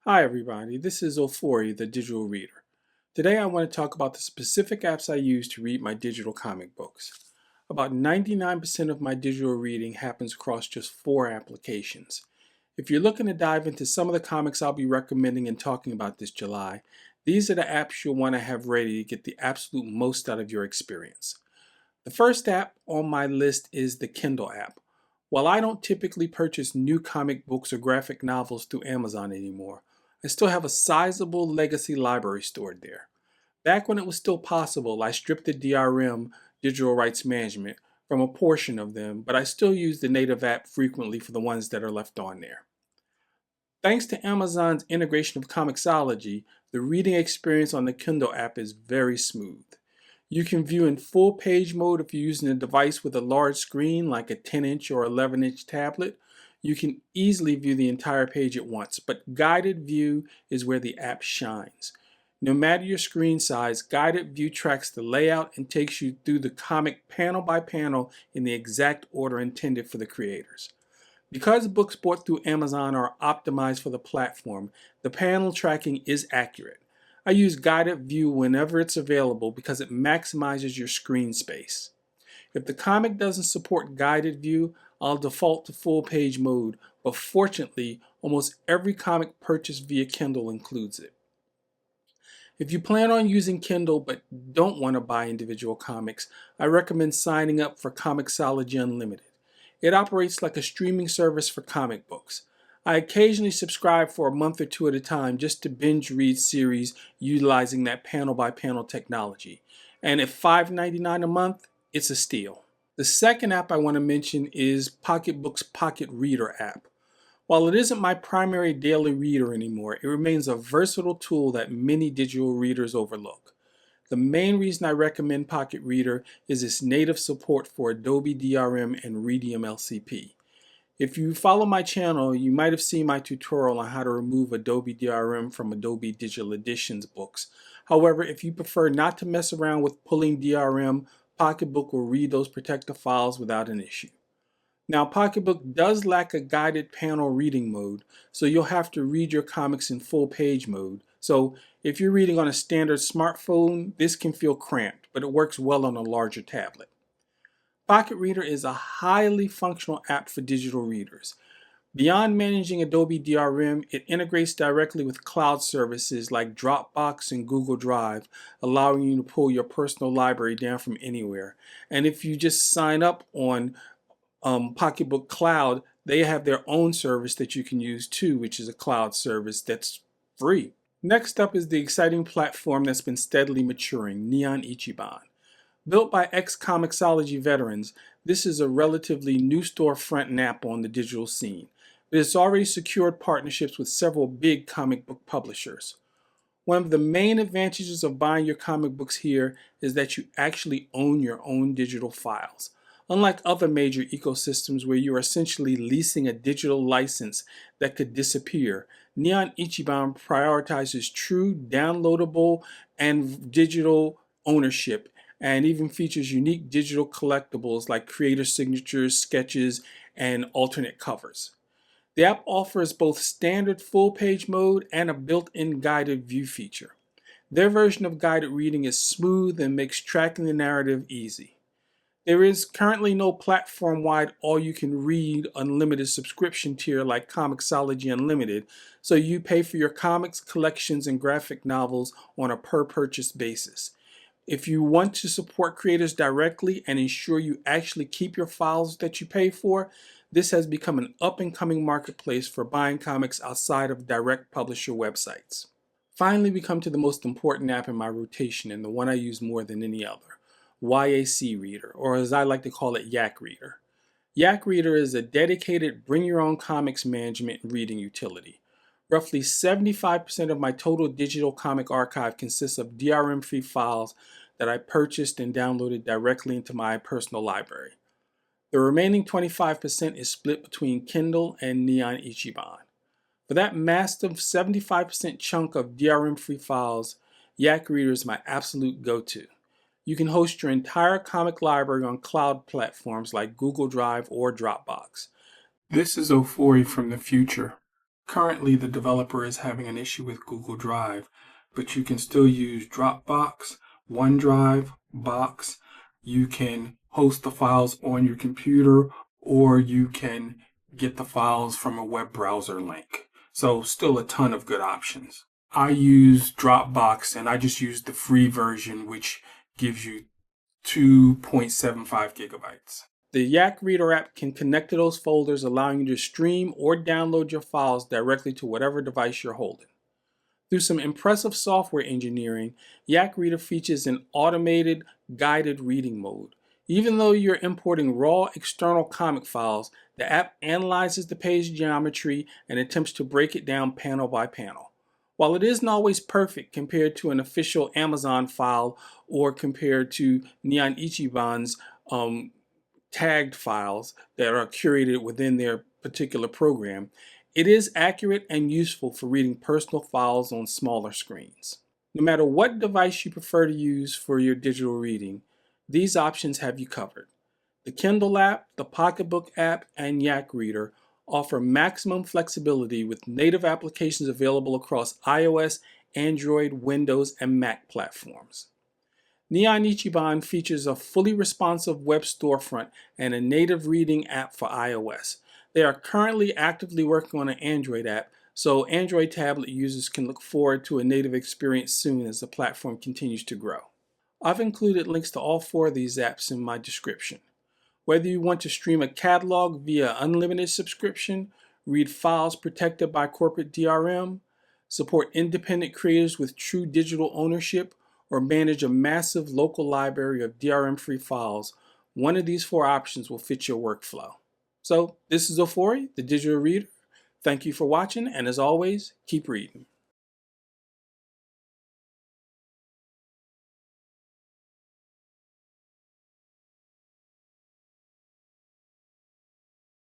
Hi everybody, this is Ofori, the digital reader. Today I want to talk about the specific apps I use to read my digital comic books. About 99% of my digital reading happens across just 4 applications. If you're looking to dive into some of the comics I'll be recommending and talking about this July, these are the apps you'll want to have ready to get the absolute most out of your experience. The first app on my list is the Kindle app. While I don't typically purchase new comic books or graphic novels through Amazon anymore, I still have a sizable legacy library stored there. Back when it was still possible, I stripped the DRM, digital rights management, from a portion of them, but I still use the native app frequently for the ones that are left on there. Thanks to Amazon's integration of Comixology, the reading experience on the Kindle app is very smooth. You can view in full page mode if you're using a device with a large screen like a 10-inch or 11-inch tablet. You can easily view the entire page at once, but guided view is where the app shines. No matter your screen size, guided view tracks the layout and takes you through the comic panel by panel in the exact order intended for the creators. Because books bought through Amazon are optimized for the platform, the panel tracking is accurate. I use guided view whenever it's available because it maximizes your screen space. If the comic doesn't support guided view, I'll default to full page mode, but fortunately, almost every comic purchased via Kindle includes it. If you plan on using Kindle but don't want to buy individual comics, I recommend signing up for Comixology Unlimited. It operates like a streaming service for comic books. I occasionally subscribe for a month or two at a time just to binge read series utilizing that panel by panel technology. And at $5.99 a month, it's a steal. The second app I want to mention is Pocketbook's PocketReader app. While it isn't my primary daily reader anymore, it remains a versatile tool that many digital readers overlook. The main reason I recommend Pocket Reader is its native support for Adobe DRM and Redium LCP. If you follow my channel, you might have seen my tutorial on how to remove Adobe DRM from Adobe Digital Editions books. However, if you prefer not to mess around with pulling DRM, Pocketbook will read those protected files without an issue. Now, Pocketbook does lack a guided panel reading mode, so you'll have to read your comics in full page mode. So if you're reading on a standard smartphone, this can feel cramped, but it works well on a larger tablet. Pocket Reader is a highly functional app for digital readers. Beyond managing Adobe DRM, it integrates directly with cloud services like Dropbox and Google Drive, allowing you to pull your personal library down from anywhere. And if you just sign up on Pocketbook Cloud, they have their own service that you can use too, which is a cloud service that's free. Next up is the exciting platform that's been steadily maturing, Neon Ichiban. Built by ex-Comixology veterans, this is a relatively new storefront and app on the digital scene, but it's already secured partnerships with several big comic book publishers. One of the main advantages of buying your comic books here is that you actually own your own digital files. Unlike other major ecosystems where you are essentially leasing a digital license that could disappear, Neon Ichiban prioritizes true downloadable and digital ownership and even features unique digital collectibles like creator signatures, sketches, and alternate covers. The app offers both standard full page mode and a built-in guided view feature. Their version of guided reading is smooth and makes tracking the narrative easy. There is currently no platform-wide all-you-can-read unlimited subscription tier like Comixology Unlimited, so you pay for your comics, collections, and graphic novels on a per-purchase basis. If you want to support creators directly and ensure you actually keep your files that you pay for, this has become an up-and-coming marketplace for buying comics outside of direct publisher websites. Finally, we come to the most important app in my rotation and the one I use more than any other, Yac Reader, or as I like to call it, Yac Reader. Yac Reader is a dedicated bring-your-own-comics management and reading utility. Roughly 75% of my total digital comic archive consists of DRM-free files that I purchased and downloaded directly into my personal library. The remaining 25% is split between Kindle and Neon Ichiban. For that massive 75% chunk of DRM-free files, Yac Reader is my absolute go-to. You can host your entire comic library on cloud platforms like Google Drive or Dropbox. This is Ofori from the future. Currently, the developer is having an issue with Google Drive, but you can still use Dropbox, OneDrive, Box. You can host the files on your computer, or you can get the files from a web browser link. So still a ton of good options. I use Dropbox, and I just use the free version, which gives you 2.75 gigabytes. The Yac Reader app can connect to those folders, allowing you to stream or download your files directly to whatever device you're holding. Through some impressive software engineering, Yac Reader features an automated, guided reading mode. Even though you're importing raw external comic files, the app analyzes the page geometry and attempts to break it down panel by panel. While it isn't always perfect compared to an official Amazon file or compared to Neon Ichiban's tagged files that are curated within their particular program, it is accurate and useful for reading personal files on smaller screens. No matter what device you prefer to use for your digital reading, these options have you covered. The Kindle App, the Pocketbook app, and Yac Reader offer maximum flexibility with native applications available across iOS, Android, Windows, and Mac platforms. Neon Ichiban features a fully responsive web storefront and a native reading app for iOS. They are currently actively working on an Android app, so Android tablet users can look forward to a native experience soon as the platform continues to grow. I've included links to all 4 of these apps in my description. Whether you want to stream a catalog via unlimited subscription, read files protected by corporate DRM, support independent creators with true digital ownership, or manage a massive local library of DRM-free files, one of these 4 options will fit your workflow. So this is Ofori, the Digital Reader. Thank you for watching, and as always, keep reading.